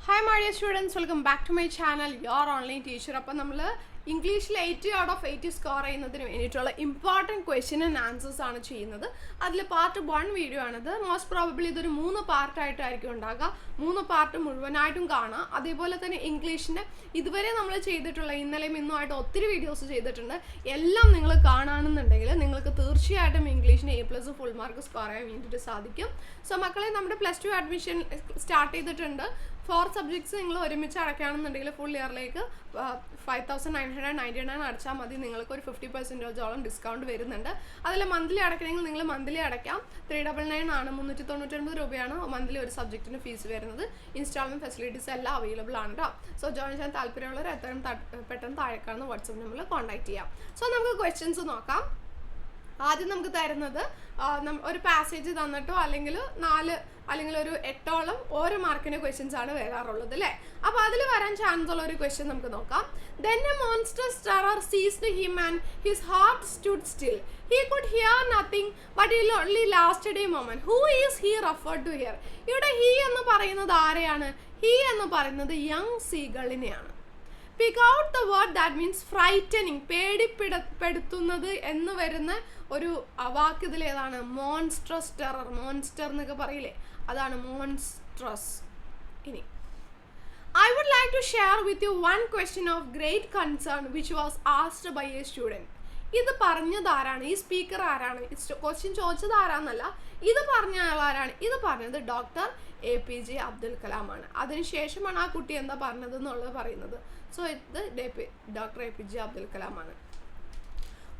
Hi my dear students, welcome back to my channel, your online teacher. അപ്പോൾ നമ്മൾ ഇംഗ്ലീഷിൽ 80 out of 80 score ചെയ്യുന്നതിന് വേണ്ടിയിട്ടുള്ള ഇമ്പോർട്ടൻറ്റ് ക്വസ്റ്റ്യൻ ആൻഡ് ആൻസേഴ്സ് ആണ് ചെയ്യുന്നത്. അതിൽ പാർട്ട് 1 വീഡിയോ ആണിത്. മോസ്റ്റ് പ്രോബബ്ലി ഇതൊരു 3 പാർട്ടായിട്ടായിരിക്കും ഉണ്ടാകുക. 3 പാർട്ട് മുഴുവനായിട്ടും കാണാം. അതേപോലെ തന്നെ ഇംഗ്ലീഷിൻ്റെ ഇതുവരെ നമ്മൾ ചെയ്തിട്ടുള്ള ഇന്നലെയും ഇന്നുമായിട്ട് ഒത്തിരി വീഡിയോസ് ചെയ്തിട്ടുണ്ട്. എല്ലാം നിങ്ങൾ കാണുകയാണെന്നുണ്ടെങ്കിൽ നിങ്ങൾക്ക് തീർച്ചയായിട്ടും ഇംഗ്ലീഷിന് A+ ഫുൾ മാർക്ക് സ്കോർ ചെയ്യാൻ വേണ്ടിയിട്ട് സാധിക്കും. സോ മക്കളെ, നമ്മുടെ +2 അഡ്മിഷൻ സ്റ്റാർട്ട് ചെയ്തിട്ടുണ്ട്. 4 സബ്ജക്ട്സ് നിങ്ങൾ ഒരുമിച്ച് അടയ്ക്കുകയാണെന്നുണ്ടെങ്കിൽ ഫുൾ ഇയറിലേക്ക് 5999 അടച്ചാൽ മതി. നിങ്ങൾക്ക് ഒരു 50% ഡിസ്കൗണ്ട് വരുന്നുണ്ട്. അതിൽ മന്ത്ലി അടയ്ക്കണമെങ്കിൽ നിങ്ങൾ മന്ത്ലി അടയ്ക്കാം. 399 ആണ്, 399 രൂപയാണ് മന്ത്ലി ഒരു സബ്ജക്റ്റിന് ഫീസ് വരുന്നത്. ഇൻസ്റ്റാൾമെൻറ്റ് ഫെസിലിറ്റീസ് എല്ലാം അവൈലബിൾ ആണ് കേട്ടോ. സോ ജോയിൻ ചെയ്യാൻ താല്പര്യമുള്ളവർ എത്രയും പെട്ടെന്ന് താഴേക്കാണ് വാട്സപ്പ് നമ്പറിൽ കോൺടാക്ട് ചെയ്യാം. സോ നമുക്ക് ക്വസ്റ്റ്യൻസ് നോക്കാം. ആദ്യം നമുക്ക് തരുന്നത് ഒരു പാസേജ് തന്നിട്ടോ അല്ലെങ്കിൽ 4 അല്ലെങ്കിൽ ഒരു 8ഓളം ഓരോ മാർക്കിൻ്റെ ക്വസ്റ്റ്യൻസ് ആണ് വരാറുള്ളത് അല്ലേ. അപ്പോൾ അതിൽ വരാൻ ചാൻസ് ഉള്ള ഒരു ക്വസ്റ്റ്യൻ നമുക്ക് നോക്കാം. Then a monstrous terror seized him and his heart stood still. He could hear nothing, but it only lasted a moment. Who is he referred to here? ഇവിടെ he എന്ന് പറയുന്നത് ആരെയാണ്? he എന്ന് പറയുന്നത് യങ് സീഗളിനെയാണ്. Pick out the word that means frightening, പേടിപ്പെടുത്തുന്നത് എന്ന് വരുന്ന ഒരു വാക്ക് ഇതിലേതാണ്? Monstrous terror. മോൺസ്റ്റർ എന്നൊക്കെ പറയില്ലേ, അതാണ് മോൺസ്ട്രസ്. ഇനി I would like to share with you one question of great concern which was asked by a student. ഇത് പറഞ്ഞത് ആരാണ്? ഈ സ്പീക്കർ ആരാണ്? ക്വസ്റ്റ്യൻ ചോദിച്ചത് ആരാന്നല്ല, ഇത് പറഞ്ഞ ആളാരാണ്? ഇത് പറഞ്ഞത് ഡോക്ടർ APJ അബ്ദുൽ കലാം ആണ്. അതിനുശേഷമാണ് ആ കുട്ടി എന്താ പറഞ്ഞത് എന്നുള്ളത് പറയുന്നത്. സോ ഇത് ഡോക്ടർ APJ അബ്ദുൽ കലാം ആണ്.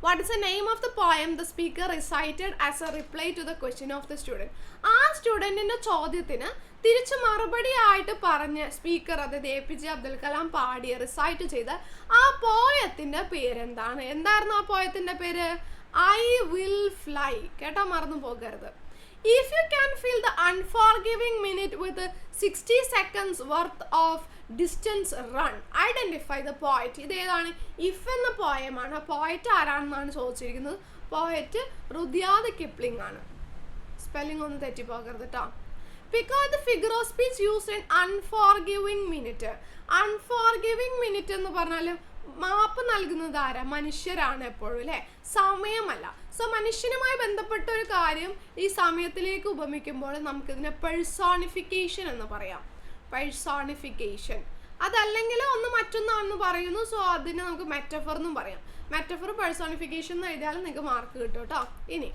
What is the name of the poem the speaker recited as a reply to the question of the student? ആ സ്റ്റുഡൻറ്റിൻ്റെ ചോദ്യത്തിന് തിരിച്ച് മറുപടി ആയിട്ട് പറഞ്ഞ സ്പീക്കർ, അതായത് APJ അബ്ദുൽ കലാം പാടിയ റിസൈറ്റ് ചെയ്ത ആ പോയത്തിൻ്റെ പേരെന്താണ്? എന്തായിരുന്നു ആ പോയത്തിൻ്റെ പേര്? I will fly. കേട്ടോ, മറന്നു പോകരുത്. If you can fill the unforgiving minute with 60 seconds worth of distance run, identify the poet. ഇത് ഏതാണ്? ഇഫ് എന്ന പോയമാണ്. ആ പോയറ്റ് ആരാണെന്നാണ് ചോദിച്ചിരിക്കുന്നത്. പോയറ്റ് റുദിയാദ് കിപ്ലിംഗ് ആണ്. സ്പെല്ലിംഗ് ഒന്ന് തെറ്റിപ്പോകരുത് കേട്ടോ. Because the figure of speech used in unforgiving minute. Unforgiving minute എന്ന് പറഞ്ഞാൽ മാപ്പ് നൽകുന്നത് ആരാ? മനുഷ്യരാണ് എപ്പോഴും അല്ലേ, സമയമല്ല. സോ മനുഷ്യനുമായി ബന്ധപ്പെട്ട ഒരു കാര്യം ഈ സമയത്തിലേക്ക് ഉപമിക്കുമ്പോൾ നമുക്കിതിനെ പെഴ്സോണിഫിക്കേഷൻ എന്ന് പറയാം. പെഴ്സോണിഫിക്കേഷൻ. അതല്ലെങ്കിൽ ഒന്ന് മറ്റൊന്നാണെന്ന് പറയുന്നു. സോ അതിനെ നമുക്ക് മെറ്റഫർ എന്നും പറയാം. മെറ്റഫർ പെഴ്സോണിഫിക്കേഷൻ എന്ന് എഴുതിയാലും നിങ്ങൾക്ക് മാർക്ക് കിട്ടും കേട്ടോ. ഇനി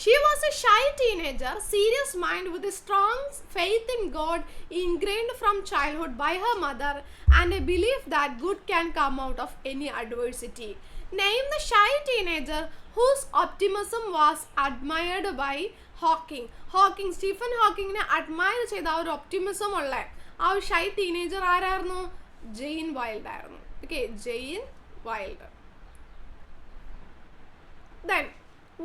She was a shy teenager, serious mind with a strong faith in God ingrained from childhood by her mother and a belief that good can come out of any adversity. Name the shy teenager whose optimism was admired by Hawking. Stephen ഹോക്കിങ്ങിനെ admire ചെയ്ത ആ ഒരു optimism ഉള്ള ആ ഒരു shy teenager ആരായിരുന്നു? Jain wild ആയിരുന്നു. Okay, Jain wild. Then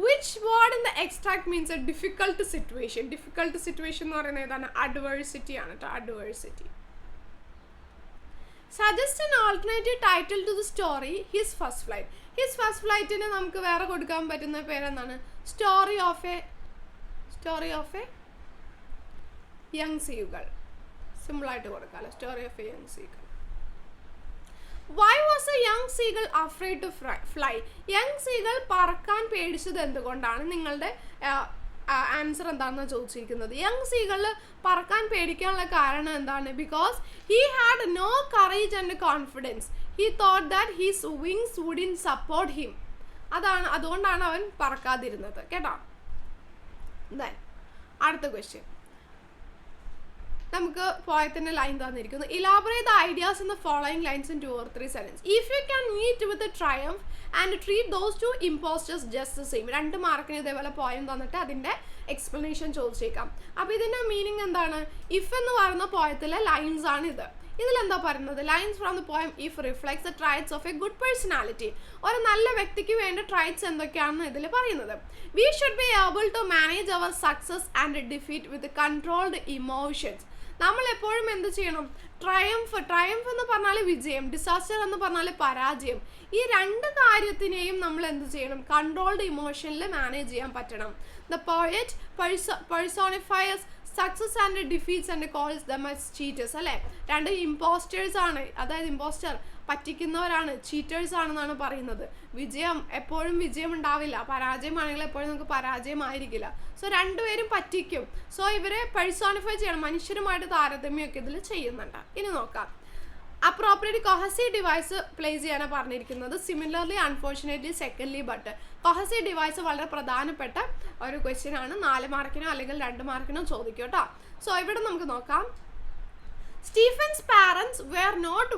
which word in the extract means a difficult situation? Difficult situation എന്ന് പറയുന്നത് ഏതാണ്? adversity ആണ് കേട്ടോ. adversity. Suggest an alternative title to the story His First Flight. His First Flightന് നമുക്ക് വേറെ കൊടുക്കാൻ പറ്റുന്ന പേരെന്താണ്? Story of a young seagull. സിമ്പിളായിട്ട് കൊടുക്കാമല്ലോ, story of a young seagull. Why was a young seagull afraid to fly? Young seagull പറക്കാൻ പേടിച്ചത് എന്തുകൊണ്ടാണ്? നിങ്ങളുടെ ആൻസർ എന്താണെന്ന് ചോദിച്ചിരിക്കുന്നത്. യങ് സീഗൾ പറക്കാൻ പേടിക്കാനുള്ള കാരണം എന്താണ്? Because he had no courage and confidence. He thought that his wings wouldn't support him. അതുകൊണ്ടാണ് അവൻ പറക്കാതിരുന്നത് കേട്ടോ. ദെൻ അടുത്ത ക്വസ്റ്റ്യൻ. നമുക്ക് പോയത്തിൻ്റെ ലൈൻ തന്നിരിക്കുന്നു. Elaborate the ideas in the following lines in 2 or 3 sentences. If you can meet with a triumph and treat those 2 imposters just the same. 2 മാർക്കിന് ഇതേപോലെ പോയം തന്നിട്ട് അതിൻ്റെ എക്സ്പ്ലനേഷൻ ചോദിച്ചേക്കാം. അപ്പോൾ ഇതിൻ്റെ മീനിങ് എന്താണ്? ഇഫ് എന്ന് പറയുന്ന പോയത്തിലെ ലൈൻസ് ആണ് ഇത്. ഇതിലെന്താ പറയുന്നത്? Lines from the poem if reflects the traits of a good personality. ഒരു നല്ല വ്യക്തിക്ക് വേണ്ട ട്രൈറ്റ്സ് എന്തൊക്കെയാണെന്ന് ഇതിൽ പറയുന്നത്. We should be able to manage our success and defeat with controlled emotions. നമ്മൾ എപ്പോഴും എന്ത് ചെയ്യണം? ട്രയംഫ് എന്ന് പറഞ്ഞാൽ വിജയം, ഡിസാസ്റ്റർ എന്ന് പറഞ്ഞാൽ പരാജയം. ഈ 2 കാര്യത്തിനെയും നമ്മൾ എന്ത് ചെയ്യണം? കൺട്രോൾഡ് ഇമോഷനിൽ മാനേജ് ചെയ്യാൻ പറ്റണം. The poet personifies success and defeats and calls them as cheaters അല്ലേ. രണ്ട് ഇമ്പോസ്റ്റേഴ്സ് ആണ്, അതായത് ഇമ്പോസ്റ്റർ പറ്റിക്കുന്നവരാണ്, ചീറ്റേഴ്സ് ആണെന്നാണ് പറയുന്നത്. വിജയം എപ്പോഴും വിജയം ഉണ്ടാവില്ല, പരാജയമാണെങ്കിൽ എപ്പോഴും നമുക്ക് പരാജയമായിരിക്കില്ല. സോ രണ്ടുപേരും പറ്റിക്കും. സോ ഇവരെ പേഴ്സോണിഫൈ ചെയ്യണം, മനുഷ്യരുമായിട്ട് താരതമ്യമൊക്കെ ഇതിൽ ചെയ്യുന്നുണ്ട്. ഇനി നോക്കാം. അപ്രോപ്രിയേറ്റ് കൊഹസീവ് ഡിവൈസ് പ്ലേസ് ചെയ്യാനാണ് പറഞ്ഞിരിക്കുന്നത്. Similarly unfortunately secondly but. Cohesive device വളരെ പ്രധാനപ്പെട്ട ഒരു ക്വസ്റ്റ്യൻ ആണ്. 4 മാർക്കിനോ അല്ലെങ്കിൽ 2 മാർക്കിനോ ചോദിക്കും കേട്ടോ. സോ ഇവിടെ നമുക്ക് നോക്കാം. Stephen's parents were not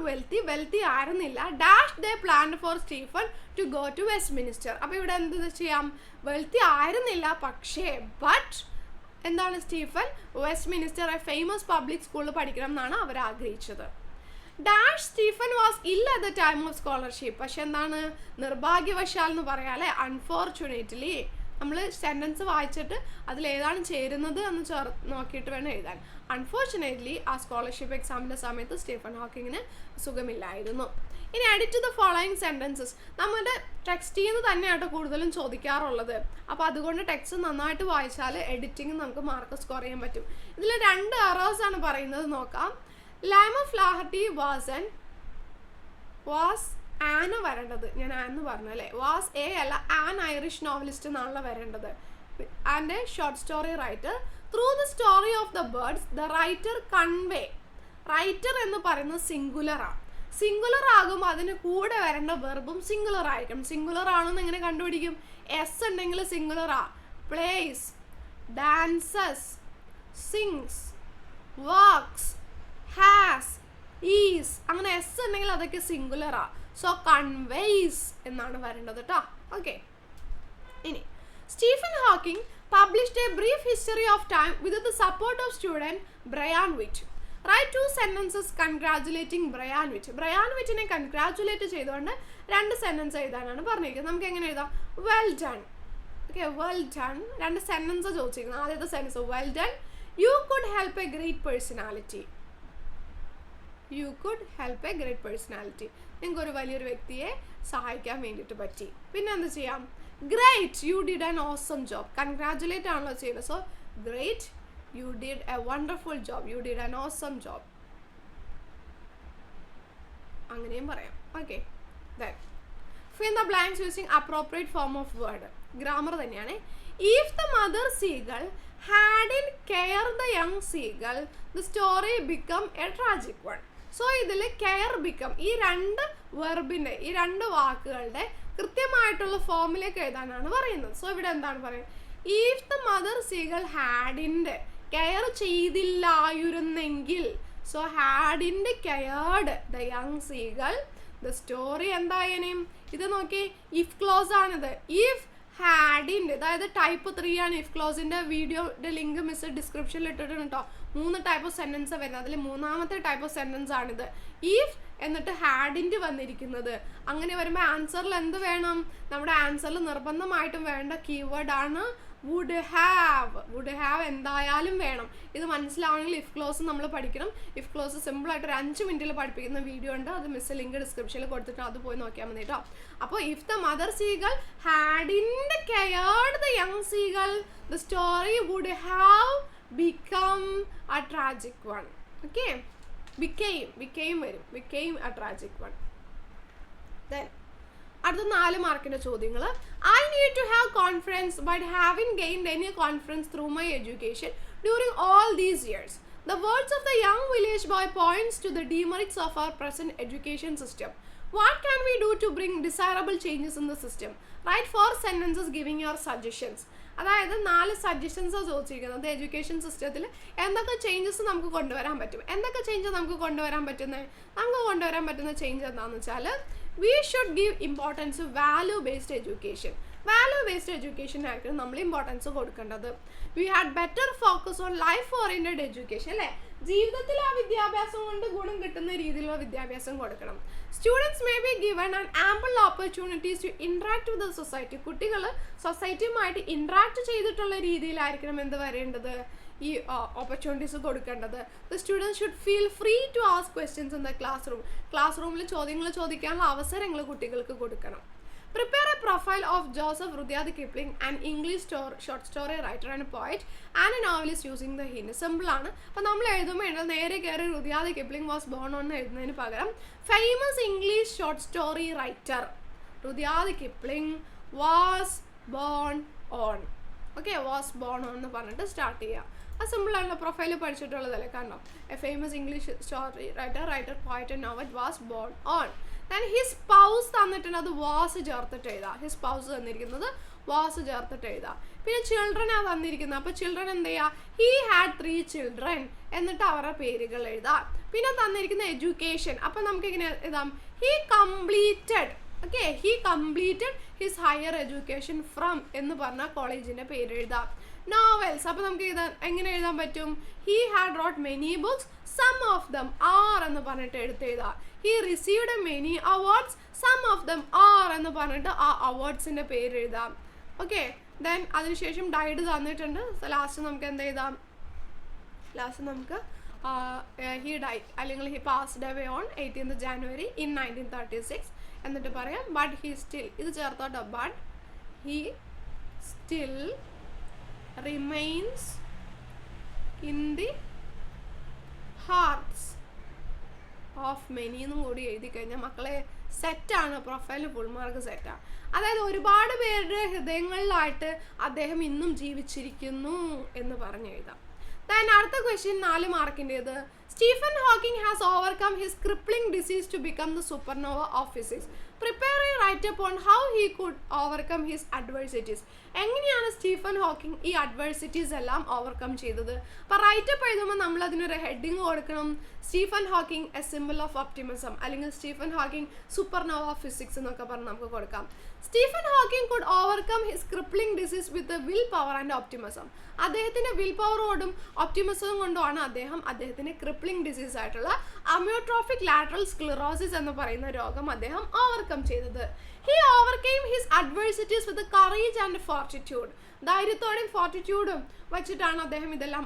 wealthy ആയിരുന്നില്ല. Dash they planned for Stephen to go to Westminster. അപ്പോൾ ഇവിടെ എന്ത് ചെയ്യാം, വെൽത്തി ആയിരുന്നില്ല, പക്ഷേ ബട്ട് എന്താണ്, സ്റ്റീഫൻ വെസ്റ്റ്മിനിസ്റ്റർ ഫേമസ് പബ്ലിക് സ്കൂളിൽ പഠിക്കണം എന്നാണ് അവർ ആഗ്രഹിച്ചത്. ഡാഷ് സ്റ്റീഫൻ വാസ് ഇല്ല at the time of scholarship. പക്ഷെ എന്താണ്, നിർഭാഗ്യവശാൽ എന്ന് പറയാം അല്ലേ, അൺഫോർച്ചുനേറ്റ്ലി. നമ്മൾ സെൻറ്റൻസ് വായിച്ചിട്ട് അതിലേതാണ് ചേരുന്നത് എന്ന് നോക്കിയിട്ട് വേണം എഴുതാൻ. അൺഫോർച്ചുനേറ്റ്ലി ആ സ്കോളർഷിപ്പ് എക്സാമിൻ്റെ സമയത്ത് സ്റ്റീഫൻ ഹോക്കിങ്ങിന് സുഖമില്ലായിരുന്നു. ഇനി എഡിറ്റ് ദ ഫോളോയിങ് സെൻറ്റൻസസ്. നമ്മുടെ ടെക്സ്റ്റിൽ നിന്ന് തന്നെയാട്ടോ കൂടുതലും ചോദിക്കാറുള്ളത്. അപ്പോൾ അതുകൊണ്ട് ടെക്സ്റ്റ് നന്നായിട്ട് വായിച്ചാൽ എഡിറ്റിംഗ് നമുക്ക് മാർക്ക് സ്കോർ ചെയ്യാൻ പറ്റും. ഇതിൽ 2 എറേഴ്സ് ആണ് പറയുന്നത്, നോക്കാം. ലൈമ ഫ്ലാഹർട്ടി വാസ് ആന വരേണ്ടത്, ഞാൻ ആന്ന് പറഞ്ഞു അല്ലേ, വാസ് എ അല്ല ആൻ ഐറിഷ് നോവലിസ്റ്റ് എന്നാണല്ലോ വരേണ്ടത്. And A short story writer. Through the story of the birds the writer convey. Writer എന്ന് പറയുന്നത് സിംഗുലറാണ്. സിംഗുലർ ആകുമ്പോൾ അതിന് കൂടെ വരേണ്ട വെർബും സിംഗുലർ ആയിരിക്കും. സിംഗുലർ ആണെന്ന് എങ്ങനെ കണ്ടുപിടിക്കും, എസ് ഉണ്ടെങ്കിൽ സിംഗുലറാ. Plays, dances, sings, works, has, is, അങ്ങനെ എസ് ഉണ്ടെങ്കിൽ അതൊക്കെ സിംഗുലറാ. സോ കൺവേസ് എന്നാണ് വരേണ്ടത് കേട്ടോ. ഓക്കെ, ഇനി Stephen Hawking published A brief history of time with the support of student Brian വിറ്റ്. റൈറ്റ് 2 sentences കൺഗ്രാജുലേറ്റിംഗ് ബ്രയാൻ വിറ്റ്. ബ്രയാൻ വിറ്റിനെ കൺഗ്രാജുലേറ്റ് ചെയ്തുകൊണ്ട് 2 സെൻറ്റൻസ് എഴുതാനാണ് പറഞ്ഞിരിക്കുന്നത്. നമുക്ക് എങ്ങനെ എഴുതാം, well done. Okay, well done. 2 sentence ചോദിച്ചിരിക്കുന്നത്. ആദ്യത്തെ sentence, well done, you could help A great personality. You could help A great personality. നിങ്ങൾക്ക് ഒരു വലിയൊരു വ്യക്തിയെ സഹായിക്കാൻ വേണ്ടിയിട്ട് പറ്റി. പിന്നെ എന്ത് ചെയ്യാം, great, you did an awesome job. Congratulate ആണല്ലോ ചെയ്യുന്നത്. So great, you did A wonderful job, you did an awesome job, അങ്ങനെയും പറയാം. Okay, then fill in the blanks using appropriate form of word. Grammar തന്നെയാണ്. If the mother seagull hadn't cared the young seagull, the story become a tragic one. So ഇതിൽ care become, ഈ 2 വെർബിൻ്റെ, ഈ 2 വാക്കുകളുടെ കൃത്യമായിട്ടുള്ള ഫോമിലേക്ക് എഴുതാനാണ് പറയുന്നത്. സോ ഇവിടെ എന്താണ് പറയുന്നത്, if the mother seagull hadn't, care ചെയ്തില്ലായിരുന്നെങ്കിൽ, so hadn't cared the young seagull, the story എന്തായാലും. ഇത് നോക്കി, ഇഫ് ക്ലോസ് ആണിത്. ഇഫ് ഹാഡിൻ്റെ, അതായത് ടൈപ്പ് 3 ആണ് ഇഫ് ക്ലോസിൻ്റെ. വീഡിയോയുടെ ലിങ്ക് മിസ് ഡിസ്ക്രിപ്ഷനിൽ ഇട്ടിട്ടുണ്ട് കേട്ടോ. 3 ടൈപ്പ് ഓഫ് സെൻറ്റൻസ് വരുന്നത്, അതിൽ 3ാമത്തെ ടൈപ്പ് ഓഫ് സെൻറ്റൻസ് ആണിത്. ഇഫ് എന്നിട്ട് ഹാഡിൻ്റെ വന്നിരിക്കുന്നത്. അങ്ങനെ വരുമ്പോൾ ആൻസറിൽ എന്ത് വേണം, നമ്മുടെ ആൻസറിൽ നിർബന്ധമായിട്ടും വേണ്ട കീവേഡാണ് വുഡ് ഹാവ്. വുഡ് ഹാവ് എന്തായാലും വേണം. ഇത് മനസ്സിലാവണമെങ്കിൽ ഇഫ് ക്ലോസ് നമ്മൾ പഠിക്കണം. ഇഫ് ക്ലോസ് സിമ്പിളായിട്ട് ഒരു 5 മിനിറ്റിൽ പഠിപ്പിക്കുന്ന വീഡിയോ ഉണ്ട്, അത് മിസ് ലിങ്ക് ഡിസ്ക്രിപ്ഷനിൽ കൊടുത്തിട്ട് അത് പോയി നോക്കിയാൽ മതി കേട്ടോ. അപ്പോൾ if the mother seagull hadn't cared the young seagull, the story would have become a tragic one. Okay, became വരും, became a tragic one. Then അടുത്ത 4 മാർക്കിൻ്റെ ചോദ്യങ്ങൾ. I need to have confidence but haven't gained any confidence through my education during all these years. The words of the young village boy points to the demerits of our present education system. What can we do to bring desirable changes in the system? Write 4 sentences giving your suggestions. അതായത് 4 സജഷൻസാണ് ചോദിച്ചിരിക്കുന്നത്. Education സിസ്റ്റത്തിൽ എന്തൊക്കെ changes നമുക്ക് കൊണ്ടുവരാൻ പറ്റും. എന്തൊക്കെ changes നമുക്ക് കൊണ്ടുവരാൻ പറ്റുന്ന ചേഞ്ച് എന്താണെന്ന് വെച്ചാൽ, we should give importance to value based education. Value based എഡ്യൂക്കേഷനായിരിക്കും നമ്മൾ ഇമ്പോർട്ടൻസ് കൊടുക്കേണ്ടത്. We had better focus on life oriented education. അല്ലേ, ജീവിതത്തിൽ ആ വിദ്യാഭ്യാസം കൊണ്ട് ഗുണം കിട്ടുന്ന രീതിയിലുള്ള വിദ്യാഭ്യാസം കൊടുക്കണം. Students may be given an ample opportunities to interact with the society. കുട്ടികൾ സൊസൈറ്റിയുമായിട്ട് ഇൻട്രാക്ട് ചെയ്തിട്ടുള്ള രീതിയിലായിരിക്കണം എന്ത് വരേണ്ടത്, ഈ ഓപ്പർച്യൂണിറ്റീസ് കൊടുക്കേണ്ടത്. The students should feel free to ask questions in the class room. Class റൂമിൽ ചോദ്യങ്ങൾ ചോദിക്കാനുള്ള അവസരങ്ങൾ കുട്ടികൾക്ക് കൊടുക്കണം. Prepare a profile of Joseph Rudyard Kipling, an English short story writer and poet and a novelist using the hint. Simple ആണ്. അപ്പോൾ നമ്മൾ എഴുതുമ്പോൾ നേരെ കയറി റുദിയാർഡ് കിപ്ലിംഗ് വാസ് ബോൺ എന്ന് എഴുതുന്നതിന് പകരം famous English short story writer Rudyard Kipling was born on. Okay, was born on എന്ന് പറഞ്ഞിട്ട് സ്റ്റാർട്ട് ചെയ്യുക. അത് സിമ്പിളാണല്ലോ, പ്രൊഫൈൽ പഠിച്ചിട്ടുള്ളതല്ലേ. കാരണം a famous English story writer poet and novel was born on. Then his spouse തന്നിട്ടുണ്ട്, അത് വാസ് ചേർത്തിട്ട് എഴുതാം. ഹിസ് സ്പൗസ് തന്നിരിക്കുന്നത് വാസ് ചേർത്തിട്ട് എഴുതാം. പിന്നെ ചിൽഡ്രനാണ് തന്നിരിക്കുന്നത്, അപ്പോൾ ചിൽഡ്രൻ എന്ത് ചെയ്യുക, ഹി ഹാഡ് 3 children എന്നിട്ട് അവരുടെ പേരുകൾ എഴുതാം. പിന്നെ തന്നിരിക്കുന്ന എഡ്യൂക്കേഷൻ, അപ്പം നമുക്ക് ഇങ്ങനെ എഴുതാം, he completed. Okay, he completed his higher education from എന്ന് പറഞ്ഞാൽ കോളേജിൻ്റെ പേര് എഴുതാം. നോവൽസ്, അപ്പോൾ നമുക്ക് എങ്ങനെ എഴുതാൻ പറ്റും, he had wrote many books, some of them are എന്ന് പറഞ്ഞിട്ട് എഴുതാം. He received many awards, some of them are എന്ന് പറഞ്ഞിട്ട് ആ അവാർഡ്സിൻ്റെ പേര് എഴുതാം. ഓക്കെ, ദെൻ അതിനുശേഷം ഡൈഡ് തന്നിട്ടുണ്ട്. ലാസ്റ്റ് നമുക്ക് എന്ത് എഴുതാം, ലാസ്റ്റ് നമുക്ക് ഹി ഡൈഡ് അല്ലെങ്കിൽ he passed away on 18th January in 1936 എന്നിട്ട് പറയാം. ബട്ട് ഹി സ്റ്റിൽ, ഇത് ചേർത്തോട്ടോ, but he still remains in the hearts of many എന്നും കൂടി എഴുതി കഴിഞ്ഞാൽ മക്കളെ സെറ്റാണ്, പ്രൊഫൈൽ ഫുൾ മാർക്ക് സെറ്റാണ്. അതായത് ഒരുപാട് പേരുടെ ഹൃദയങ്ങളിലായിട്ട് അദ്ദേഹം ഇന്നും ജീവിച്ചിരിക്കുന്നു എന്ന് പറഞ്ഞ് എഴുതാം. ദെൻ അടുത്ത ക്വസ്റ്റ്യൻ 4 മാർക്കിൻ്റേത്. Stephen Hawking has overcome his crippling disease to become the supernova of physics. Prepare a write up on how he could overcome his adversities. എങ്ങനെയാണ് സ്റ്റീഫൻ ഹോക്കിംഗ് ഈ അഡ്വേഴ്സിറ്റീസ് എല്ലാം ഓവർകം ചെയ്തത്? അപ്പോൾ റൈറ്റപ്പ് എഴുതുമ്പോൾ നമ്മൾ അതിനൊരു ഹെഡിങ് കൊടുക്കണം, Stephen Hawking a symbol of optimism, അല്ലെങ്കിൽ Stephen Hawking supernova of physics എന്നൊക്കെ പറഞ്ഞ് നമുക്ക് കൊടുക്കാം. Stephen Hawking could overcome his crippling disease with will power and optimism. അദ്ദേഹത്തിൻ്റെ വിൽ പവറോടും ഓപ്റ്റിമിസവും കൊണ്ടുമാണ് അദ്ദേഹത്തിന് ക്രിപ്ലിംഗ് ഡിസീസ് ആയിട്ടുള്ള അമിയോട്രോഫിക് ലാറ്ററൽ സ്ക്ലിറോസിസ് എന്ന് പറയുന്ന രോഗം അദ്ദേഹം ഓവർകം ചെയ്തത്. He overcame his adversities with courage and fortitude. ധൈര്യത്തോടെയും ഫോർട്ടിറ്റ്യൂഡും വെച്ചിട്ടാണ് അദ്ദേഹം ഇതെല്ലാം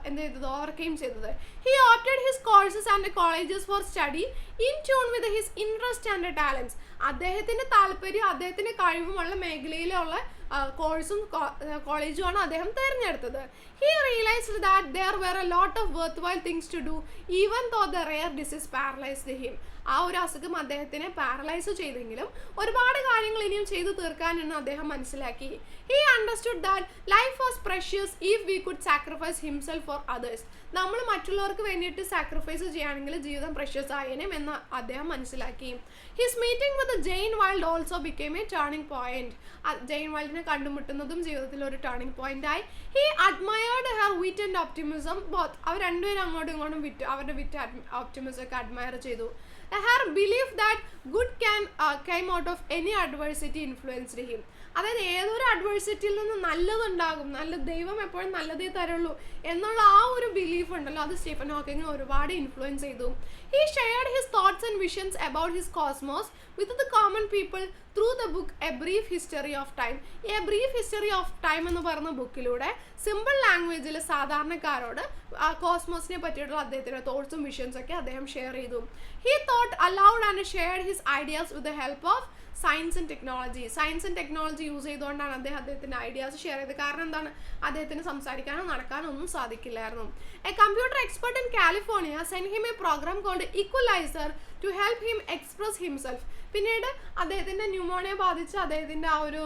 എന്ത് ചെയ്തത്, ഓവർകെയിം ചെയ്തത്. He opted his courses and colleges for study in tune with his interest and talents. അദ്ദേഹത്തിൻ്റെ താല്പര്യം, അദ്ദേഹത്തിൻ്റെ കഴിവുമുള്ള മേഖലയിലുള്ള കോഴ്സും കോളേജുമാണ് അദ്ദേഹം തിരഞ്ഞെടുത്തത്. He realised that there were a lot of worthwhile things to do even though the rare disease paralysed him. ആ ഒരു അസുഖം അദ്ദേഹത്തിനെ പാരലൈസ് ചെയ്തെങ്കിലും ഒരുപാട് കാര്യങ്ങൾ ഇനിയും ചെയ്തു തീർക്കാനെന്ന് അദ്ദേഹം മനസ്സിലാക്കി. He understood that life was precious if we could sacrifice himself for others. നമ്മൾ മറ്റുള്ളവർക്ക് വേണ്ടിയിട്ട് സാക്രിഫൈസ് ചെയ്യുകയാണെങ്കിൽ ജീവിതം പ്രഷ്യസ് ആയേനും എന്ന് അദ്ദേഹം മനസ്സിലാക്കി. His meeting with Jane Wilde also became a turning point. Jane വൈൽഡിനെ കണ്ടുമുട്ടുന്നതും ജീവിതത്തിൽ ഒരു ടേണിംഗ് പോയിന്റ് ആയി. He admired her wit and optimism both. അവർ രണ്ടുപേരും അങ്ങോട്ടും ഇങ്ങോട്ടും അവരുടെ വിറ്റ് ഓപ്റ്റിമിസം ഒക്കെ അഡ്മയർ ചെയ്തു. Her belief that good came out of any adversity influenced him. അതായത് ഏതൊരു അഡ്വേഴ്സിറ്റിയിൽ നിന്ന് നല്ലതുണ്ടാകും, ദൈവം എപ്പോഴും നല്ലതേ തരുള്ളൂ എന്നുള്ള ആ ഒരു ബിലീഫ് ഉണ്ടല്ലോ, അത് സ്റ്റീഫൻ ഹോക്കിങ്ങിനെ ഒരുപാട് ഇൻഫ്ലുവൻസ് ചെയ്തു. He shared his thoughts and visions about his cosmos with the common people through the book A Brief History of Time. A Brief History of Time എന്ന് പറയുന്ന ബുക്കിലൂടെ സിമ്പിൾ ലാംഗ്വേജിൽ സാധാരണക്കാരോട് കോസ്മോസിനെ പറ്റിയിട്ടുള്ള അദ്ദേഹത്തിൻ്റെ തോട്ട്സും വിഷൻസും ഒക്കെ അദ്ദേഹം ഷെയർ ചെയ്തു. He thought aloud and shared his ideas with the help of science and technology use ചെയ്തുകൊണ്ടാണ് അദ്ദേഹത്തിൻ്റെ ഐഡിയാസ് ഷെയർ ചെയ്തത്. കാരണം എന്താണ്, അദ്ദേഹത്തിന് സംസാരിക്കാനോ നടക്കാനോ ഒന്നും സാധിക്കില്ലായിരുന്നു. A computer expert in California send him a program called Equalizer to help him express himself. പിന്നീട് അദ്ദേഹത്തിൻ്റെ ന്യൂമോണിയ ബാധിച്ച് അദ്ദേഹത്തിൻ്റെ ആ ഒരു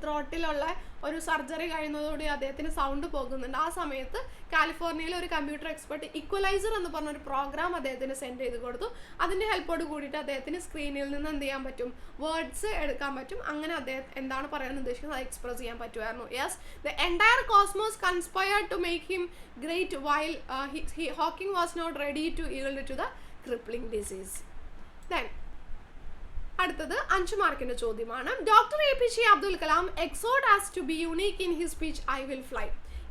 ത്രോട്ടിലുള്ള ഒരു സർജറി കഴിയുന്നതോടെ അദ്ദേഹത്തിന് സൗണ്ട് പോകുന്നുണ്ട്. ആ സമയത്ത് കാലിഫോർണിയയിലെ ഒരു കമ്പ്യൂട്ടർ എക്സ്പെർട്ട് ഈക്വലൈസർ എന്ന് പറഞ്ഞൊരു പ്രോഗ്രാം അദ്ദേഹത്തിന് സെൻഡ് ചെയ്ത് കൊടുത്തു. അതിൻ്റെ ഹെൽപ്പോട് കൂടിയിട്ട് അദ്ദേഹത്തിന് സ്ക്രീനിൽ നിന്ന് എന്ത് ചെയ്യാൻ പറ്റും, വേർഡ്സ് എടുക്കാൻ പറ്റും. അങ്ങനെ അദ്ദേഹം എന്താണ് പറയാൻ ഉദ്ദേശിക്കുന്നത് അത് എക്സ്പ്രസ് ചെയ്യാൻ പറ്റുമായിരുന്നു. Yes, the entire cosmos conspired to make him great while Hawking was not ready to yield to the crippling disease. Then അടുത്തത് 5 മാർക്കിന്റെ ചോദ്യമാണ്. Doctor APJ Abdul Kalam exhorted us to be unique in his speech I will fly.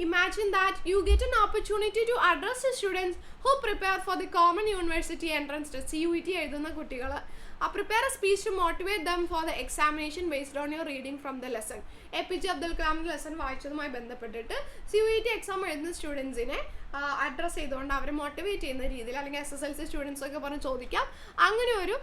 Imagine that you get an opportunity to address the students who prepare for the common university entrance test. CUET എഴുതുന്ന കുട്ടികൾ Prepare a speech to motivate them for the examination based on your reading from the lesson. APJ Abdul Kalam lesson വായിച്ചതുമായി ബന്ധപ്പെട്ടിട്ട് CUET exam എഴുതുന്ന സ്റ്റുഡൻസിനെ address ചെയ്തുകൊണ്ട് അവരെ motivate ചെയ്യുന്ന രീതിയിൽ അല്ലെങ്കിൽ SSLC students ഒക്കെ പറഞ്ഞ് ചോദിക്കാം. അങ്ങനെ ഒരു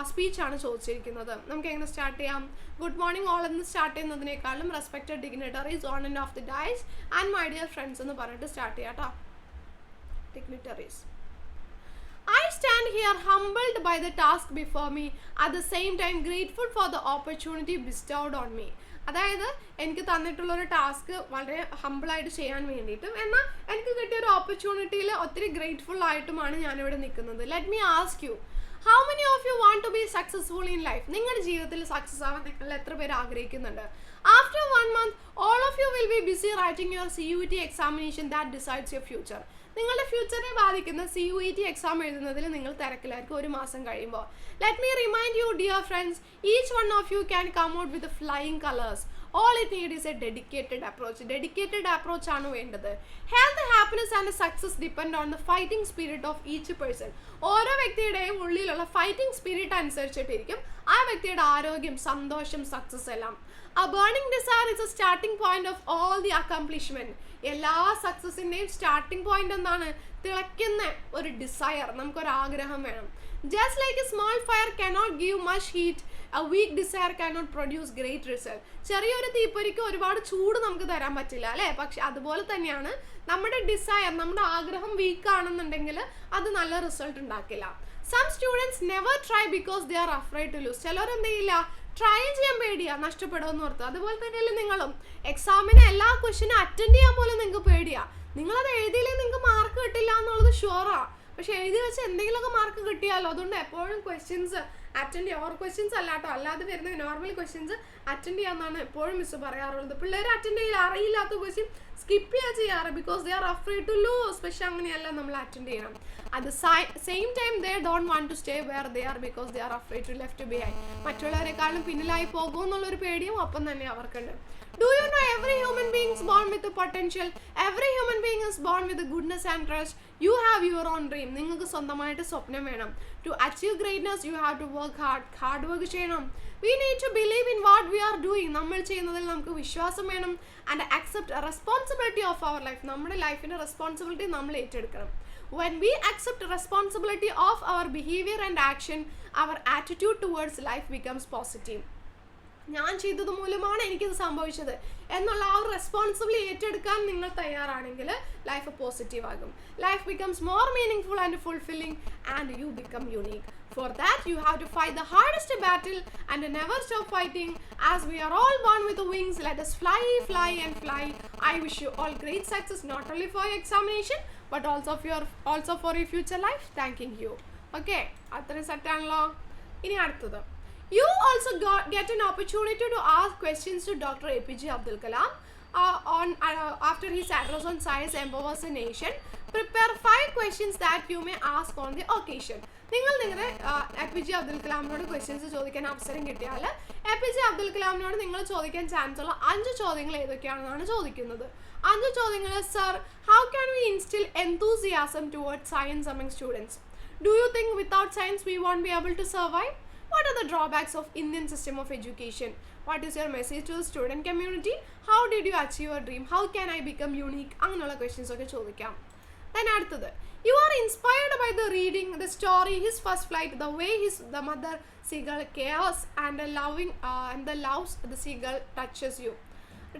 സ്പീച്ചാണ് ചോദിച്ചിരിക്കുന്നത്. നമുക്ക് എങ്ങനെ സ്റ്റാർട്ട് ചെയ്യാം? ഗുഡ് മോർണിംഗ് ഓൾ എന്ന് സ്റ്റാർട്ട് ചെയ്യുന്നതിനേക്കാളും respected dignitaries on and off the dais and my dear friends എന്ന് പറഞ്ഞിട്ട് സ്റ്റാർട്ട് ചെയ്യാം കേട്ടോ. Dignitaries. I stand here humbled by the task before me, at the same time grateful for the opportunity bestowed on me. അതായത് എനിക്ക് തന്നിട്ടുള്ളൊരു task വളരെ ഹമ്പിളായിട്ട് ചെയ്യാൻ വേണ്ടിയിട്ടും എന്നാൽ എനിക്ക് കിട്ടിയൊരു ഓപ്പർച്യൂണിറ്റിയിൽ ഒത്തിരി ഗ്രേറ്റ്ഫുൾ ആയിട്ടുമാണ് ഞാനിവിടെ നിൽക്കുന്നത്. Let me ask you, how many of you want to be successful in life? നിങ്ങളുടെ ജീവിതത്തിൽ സക്സസ് ആവാൻ നിങ്ങൾ എത്ര പേര് ആഗ്രഹിക്കുന്നുണ്ട്? After 1 month all of you will be busy writing your CUET examination that decides your future. നിങ്ങളുടെ ഫ്യൂച്ചറിനെ ബാധിക്കുന്ന CUET exam എഴുതുന്നതിൽ നിങ്ങൾ തിരക്കിലായിരിക്കും 1 മാസം കഴിയുമ്പോൾ. Let me remind you dear friends, each one of you can come out with flying colours. All it need is a dedicated approach. Dedicated approach ആണ് വേണ്ടത്. Health, happiness and success depend on the fighting spirit of each person. ഓരോ വ്യക്തിയുടെയും ഉള്ളിലുള്ള fighting spirit അനുസരിച്ചിട്ടിരിക്കും ആ വ്യക്തിയുടെ ആരോഗ്യം, സന്തോഷം, success എല്ലാം. A burning desire is a starting point of all the accomplishment. എല്ലാ സക്സസിൻ്റെയും സ്റ്റാർട്ടിംഗ് പോയിന്റ് എന്താണ്? തിളയ്ക്കുന്ന ഒരു ഡിസയർ, നമുക്കൊരു ആഗ്രഹം വേണം. Just like a small fire cannot give much heat, a weak desire cannot produce great result. ചെറിയൊരു തീപ്പൊരിക്ക് ഒരുപാട് ചൂട് നമുക്ക് തരാൻ പറ്റില്ല അല്ലേ? പക്ഷെ അതുപോലെ തന്നെയാണ് നമ്മുടെ ഡിസയർ, നമ്മുടെ ആഗ്രഹം വീക്ക് ആണെന്നുണ്ടെങ്കിൽ അത് നല്ല റിസൾട്ട് ഉണ്ടാക്കില്ല. Some students never try because they are afraid to lose. ചിലർ എന്ത് ചെയ്യില്ല, ട്രൈ ചെയ്യാൻ പേടിയാ, നഷ്ടപ്പെടുമെന്ന് ഓർത്ത്. അതുപോലെ തന്നെയല്ലേ നിങ്ങളും. എക്സാമിന് എല്ലാ ക്വസ്റ്റ്യനും അറ്റൻഡ് ചെയ്യാൻ പോലും നിങ്ങൾക്ക് പേടിയാ. നിങ്ങളത് എഴുതിയില്ലെങ്കിൽ നിങ്ങൾക്ക് മാർക്ക് കിട്ടില്ല എന്നുള്ളത് ഷുവറാ. പക്ഷെ എഴുതി വെച്ച് എന്തെങ്കിലുമൊക്കെ മാർക്ക് കിട്ടിയാലോ. അതുകൊണ്ട് എപ്പോഴും ക്വസ്റ്റ്യൻസ് അറ്റൻഡ് ചെയ്യുക. ഓർ ക്വസ്റ്റ്യൻസ് അല്ലാട്ടോ, അല്ലാതെ വരുന്ന നോർമൽ ക്വസ്റ്റ്യൻസ് അറ്റൻഡ് ചെയ്യാമെന്നാണ് എപ്പോഴും മിസ് പറയാറുള്ളത്. പിള്ളേർ അറ്റൻഡ് ചെയ്യില്ല, അറിയില്ലാത്ത ക്വസ്റ്റ്യൻ സ്കിപ്പ് ചെയ്യാറ് because they are afraid to lose. പക്ഷെ അങ്ങനെയല്ല നമ്മൾ അറ്റൻഡ് ചെയ്യണം. At the same time they don't want to stay where they are because they are afraid to left behind. മറ്റുള്ളവരെക്കാളും പിന്നിലായി പോകുമെന്നുള്ളൊരു പേടിയും ഒപ്പം തന്നെ അവർക്കുണ്ട്. Do you know every human being is born with the potential? Every human being is born with the goodness and trust. You have your own dream. നിങ്ങൾക്ക് സ്വന്തമായിട്ട് സ്വപ്നം വേണം. To achieve greatness you have to work hard work ചെയ്യണം. We need to believe in what we are doing. നമ്മൾ ചെയ്യുന്നതിൽ നമുക്ക് വിശ്വാസം വേണം. And accept a responsibility of our life. നമ്മുടെ ലൈഫിന്റെ റെസ്പോൺസിബിലിറ്റി നമ്മൾ ഏറ്റെടുക്കണം. When we accept responsibility of our behavior and action, our attitude towards life becomes positive. ഞാൻ ചെയ്തത് മൂലമാണ് എനിക്കിത് സംഭവിച്ചത് എന്നുള്ള ആ ഒരു റെസ്പോൺസിബിലിറ്റി ഏറ്റെടുക്കാൻ നിങ്ങൾ തയ്യാറാണെങ്കിൽ ലൈഫ് പോസിറ്റീവ് ആകും. Life becomes more meaningful and fulfilling and you become unique. For that you have to fight the hardest battle and never stop fighting. As we are all born with wings, let us fly, fly and fly. I wish you all great success, not only for your examination but also for your future life. Thanking you. Okay, അത്രയും സെറ്റാണല്ലോ. ഇനി അടുത്തത്, you also get an opportunity to ask questions to Dr. APJ Abdul Kalam after his address on Science Empowers the Nation. Prepare 5 questions that you may ask on the occasion. നിങ്ങൾ നിങ്ങളുടെ APJ Abdul കലാമിനോട് questions ചോദിക്കാൻ അവസരം കിട്ടിയാൽ APJ Abdul കലാമിനോട് നിങ്ങൾ ചോദിക്കാൻ chance ഉള്ള 5 ചോദ്യങ്ങൾ ഏതൊക്കെയാണെന്നാണ് ചോദിക്കുന്നത്. 5 ചോദ്യങ്ങൾ, sir, how can we instill enthusiasm towards science among students? Do you think without science we won't be able to survive? What are the drawbacks of Indian system of education? What is your message to the student community? How did you achieve your dream? How can I become unique? അങ്ങനെയുള്ള questions ഒക്കെ ചോദിക്കാം. Then അടുത്തത്, you are inspired by the reading the story His First Flight, the way the mother seagull cares and the loves the seagull touches you.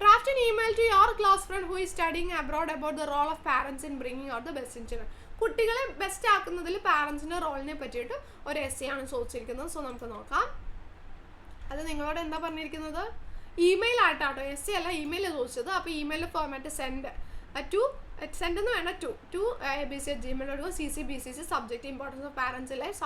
Draft an email to your class friend who is studying abroad about the role of parents in bringing out the best in children. കുട്ടികളെ best ആക്കുന്നതിൽ പാരൻസിൻ്റെ റോളിനെ പറ്റിയിട്ട് ഒരു essay ആണ് ചോദിച്ചിരിക്കുന്നത്. So നമുക്ക് നോക്കാം. അത് നിങ്ങളോട് എന്താ പറഞ്ഞിരിക്കുന്നത്? ഇമെയിൽ ആയിട്ടാട്ടോ, എസ്സേ അല്ല, ഇമെയിൽ ചോദിച്ചത്. അപ്പോൾ ഇമെയിൽ ഫോർമാറ്റ് സെൻഡ് എന്ന് വേണ്ട to abc@gmail.com CCBCC subject importance of parents in life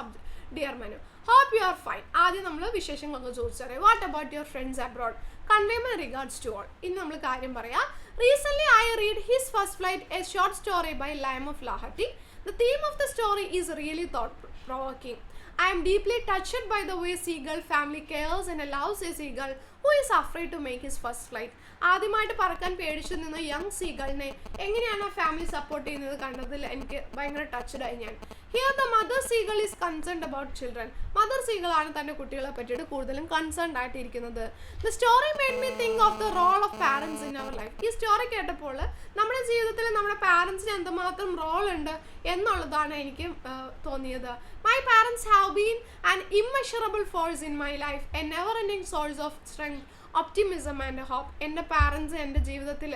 dear Manu. Hope you are fine. ആദ്യം നമ്മൾ വിശേഷങ്ങളൊക്കെ ചോദിച്ചറിയാം. What about your friends abroad? Convey my regards to all. ഇനി നമ്മൾ കാര്യം പറയാം. Recently I read His First Flight, a short story by Liam of Lahati. The theme of the story is really thought-provoking. I am deeply touched by the way seagull family cares and allows a seagull who is afraid to make his first flight. ആദ്യമായിട്ട് പറക്കാൻ പേടിച്ചു നിന്ന young സീഗളിനെ എങ്ങനെയാണ് ആ family support ചെയ്യുന്നത് കണ്ടതിൽ എനിക്ക് ഭയങ്കര ടച്ച്ഡായി ഞാൻ. Here the mother seagull is concerned about children. Mother സീഗളാണ് തൻ്റെ കുട്ടികളെ പറ്റിയിട്ട് കൂടുതലും കൺസേൺഡ് ആയിട്ടിരിക്കുന്നത്. The story made me think of the role of parents in our life. ഈ സ്റ്റോറി കേട്ടപ്പോൾ നമ്മുടെ ജീവിതത്തിൽ നമ്മുടെ പാരൻസിന് എന്തുമാത്രം റോൾ ഉണ്ട് എന്നുള്ളതാണ് എനിക്ക് തോന്നിയത്. My parents have been an immeasurable force in my life, a never ending source of strength, optimism and hope. എൻ്റെ പാരൻസ് എൻ്റെ ജീവിതത്തിൽ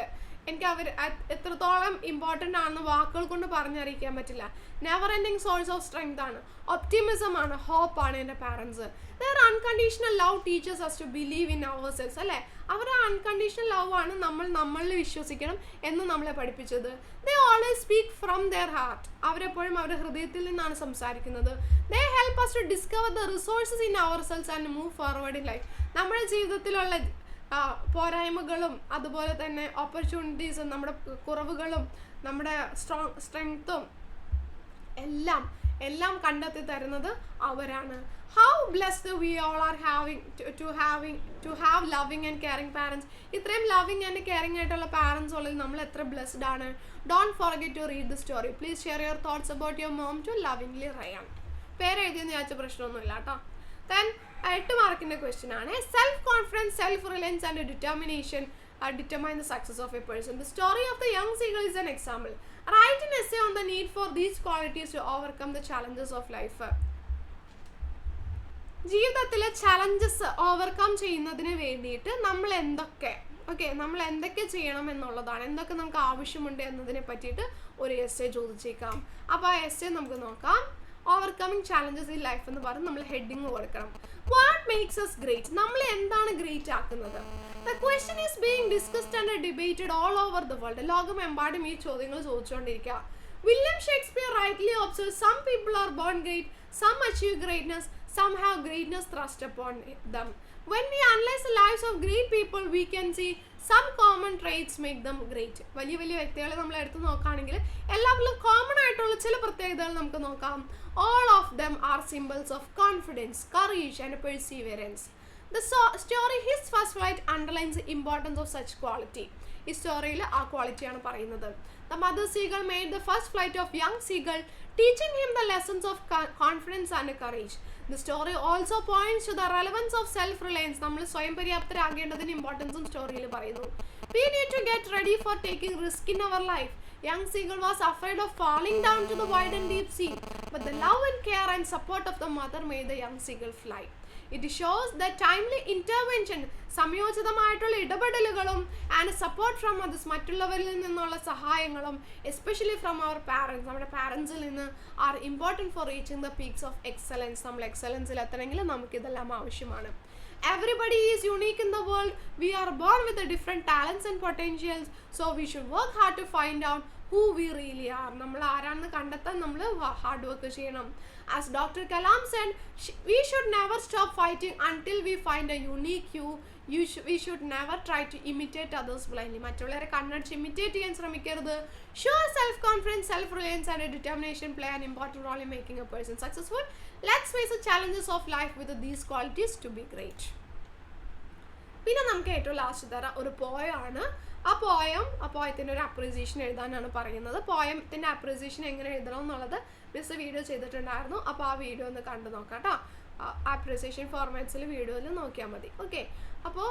എനിക്ക് അവർ എത്രത്തോളം ഇമ്പോർട്ടൻ്റ് ആണെന്ന് വാക്കുകൾ കൊണ്ട് പറഞ്ഞറിയിക്കാൻ പറ്റില്ല. Never ending source of strength ആണ്, ഒപ്റ്റിമിസം ആണ്, ഹോപ്പാണ് എൻ്റെ parents. Their unconditional love teaches us to believe in our selves അല്ലേ. അവരുടെ അൺകണ്ടീഷണൽ ലവ് ആണ് നമ്മളിൽ വിശ്വസിക്കണം എന്ന് നമ്മളെ പഠിപ്പിച്ചത്. They always speak from their heart. അവരെപ്പോഴും അവരുടെ ഹൃദയത്തിൽ നിന്നാണ് സംസാരിക്കുന്നത്. They help us to discover the resources in our selves and move forward in life. നമ്മുടെ ജീവിതത്തിലുള്ള പോരായ്മകളും അതുപോലെ തന്നെ ഓപ്പർച്യൂണിറ്റീസും നമ്മുടെ കുറവുകളും നമ്മുടെ സ്ട്രെങ്ത്തും എല്ലാം കണ്ടെത്തി തരുന്നത് അവരാണ്. How blessed we all are to have loving and caring parents. ഇത്രയും ലവിങ് ആൻഡ് കെയറിങ് ആയിട്ടുള്ള പാരൻസ് ഉള്ളിൽ നമ്മൾ എത്ര ബ്ലെസ്ഡ് ആണ്. Don't forget to read the story. Please share your thoughts about your mom to lovingly Ryan. പേരെഴുതിയെന്ന് ചോദിച്ച പ്രശ്നമൊന്നുമില്ല കേട്ടോ. ദെൻ 8 മാർക്കിൻ്റെ ക്വസ്റ്റ്യൻ ആണ്. Self confidence, self reliance and determination determine the success of a person. The story of the young seagull is an example. Write an essay on the need for these qualities to overcome the challenges of life. ജീവിതത്തിലെ challenges overcome ചെയ്യുന്നതിന് വേണ്ടിയിട്ട് നമ്മൾ എന്തൊക്കെ ചെയ്യണം എന്നുള്ളതാണ്, എന്തൊക്കെ നമുക്ക് ആവശ്യമുണ്ട് എന്നതിനെ പറ്റിയിട്ട് ഒരു എസ്സേ ചോദിച്ചേക്കാം. അപ്പോൾ ആ എസ്സേ നമുക്ക് നോക്കാം. ഓവർകമ്മിങ് ചാലഞ്ചസ് ഇൻ ലൈഫ് എന്ന് പറഞ്ഞ് നമ്മൾ ഹെഡിങ് കൊടുക്കണം. What makes us great? നമ്മൾ എന്താണ് ഗ്രേറ്റ് ആക്കുന്നത്? The question is being discussed and debated all over the world. ലോകമെമ്പാടും ഈ ചോദ്യങ്ങൾ ചോദിച്ചുകൊണ്ടിരിക്കുക. William Shakespeare rightly observes, some people are born great, some achieve greatness, some have greatness thrust upon them. When we analyze the lives of great people, we can see some common traits make them great. വലിയ വ്യക്തികളെ നമ്മൾ എടുത്ത് നോക്കുകയാണെങ്കിൽ എല്ലാവരിലും common ആയിട്ടുള്ള ചില പ്രത്യേകതകൾ നമുക്ക് നോക്കാം. All of them are symbols of confidence, courage and perseverance. The story His First Flight underlines the importance of such quality. ഈ സ്റ്റോറിയിൽ ആ ക്വാളിറ്റിയാണ് പറയുന്നത്. The mother seagull made the first flight of young seagull, teaching him the lessons of confidence and courage. The story also points to the relevance of self-reliance. നമ്മൾ സ്വയം പര്യാപ്തരാകേണ്ടതിന് ഇമ്പോർട്ടൻസും സ്റ്റോറിയിൽ പറയുന്നു. We need to get ready for taking risk in our life. Young seagull was afraid of falling down to the wide and deep sea, but the love and care and support of the mother made the young seagull fly. It shows that timely intervention, സംയോജിതമായിട്ടുള്ള ഇടപെടലുകളും and support from others, മറ്റുള്ളവരിൽ നിന്നുള്ള സഹായങ്ങളും especially from our parents, നമ്മുടെ പാരൻസിൽ നിന്ന് are important for reaching the peaks of excellence. നമ്മൾ എക്സലൻസിൽ എത്തണമെങ്കിൽ നമുക്കിതെല്ലാം ആവശ്യമാണ്. Everybody is unique in the world. We are born with the different talents and potentials. So we should work hard to find out who we really are. നമ്മൾ ആരാണെന്ന് കണ്ടെത്താൻ നമ്മൾ hard work ചെയ്യണം. As Dr. Kalam said, we should never stop fighting until we find a unique you. We should never try to imitate others blindly. മറ്റുള്ളവരെ കണ്ണടിച്ച് imitate ചെയ്യാൻ ശ്രമിക്കരുത്. Show self-confidence, self-reliance and determination play an important role in making a person successful. Let's face the challenges of life with these qualities to be great. പിന്നെ നമുക്ക് ഏറ്റവും last തരാം ഒരു പോയമാണ്. ആ പോയത്തിൻ്റെ ഒരു അപ്രീസിയേഷൻ എഴുതാനാണ് പറയുന്നത്. പോയത്തിൻ്റെ അപ്രീസിയേഷൻ എങ്ങനെ എഴുതണം എന്നുള്ളത് മിസ് വീഡിയോ ചെയ്തിട്ടുണ്ടായിരുന്നു. അപ്പോൾ ആ വീഡിയോ ഒന്ന് കണ്ടു നോക്കാം കേട്ടോ. അപ്രീസിയേഷൻ ഫോർമാറ്റ്സിൽ വീഡിയോയിൽ നോക്കിയാൽ മതി. ഓക്കെ, അപ്പോൾ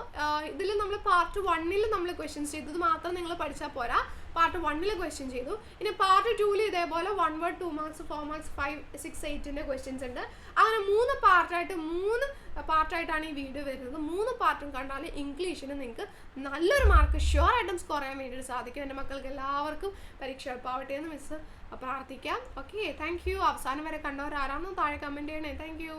ഇതിൽ നമ്മൾ പാർട്ട് 1 നമ്മൾ ക്വസ്റ്റ്യൻസ് ചെയ്തത് മാത്രം നിങ്ങൾ പഠിച്ചാൽ പോരാ. പാർട്ട് 1 ക്വസ്റ്റ്യൻ ചെയ്തു. ഇനി പാർട്ട് 2 ഇതേപോലെ 1 വേർഡ് 2 മാർക്സ് 4 മാർക്സ് 5 6 8ൻ്റെ ക്വസ്റ്റ്യൻസ് ഉണ്ട്. അങ്ങനെ 3 പാർട്ടായിട്ടാണ് ഈ വീഡിയോ വരുന്നത്. 3 പാർട്ടും കണ്ടാൽ ഇംഗ്ലീഷിന് നിങ്ങൾക്ക് നല്ലൊരു മാർക്ക് ഷുവർ ആയിട്ടും സ്കോർ ചെയ്യാൻ വേണ്ടിയിട്ട് സാധിക്കും. എൻ്റെ മക്കൾക്ക് എല്ലാവർക്കും പരീക്ഷ എളുപ്പമാവട്ടെ എന്ന് മിസ് പ്രാർത്ഥിക്കാം. Okay, thank you. അവസാനം വരെ കണ്ടവർ ആരാണെന്ന് താഴെ കമൻറ്റ് ചെയ്യണേ. Thank you.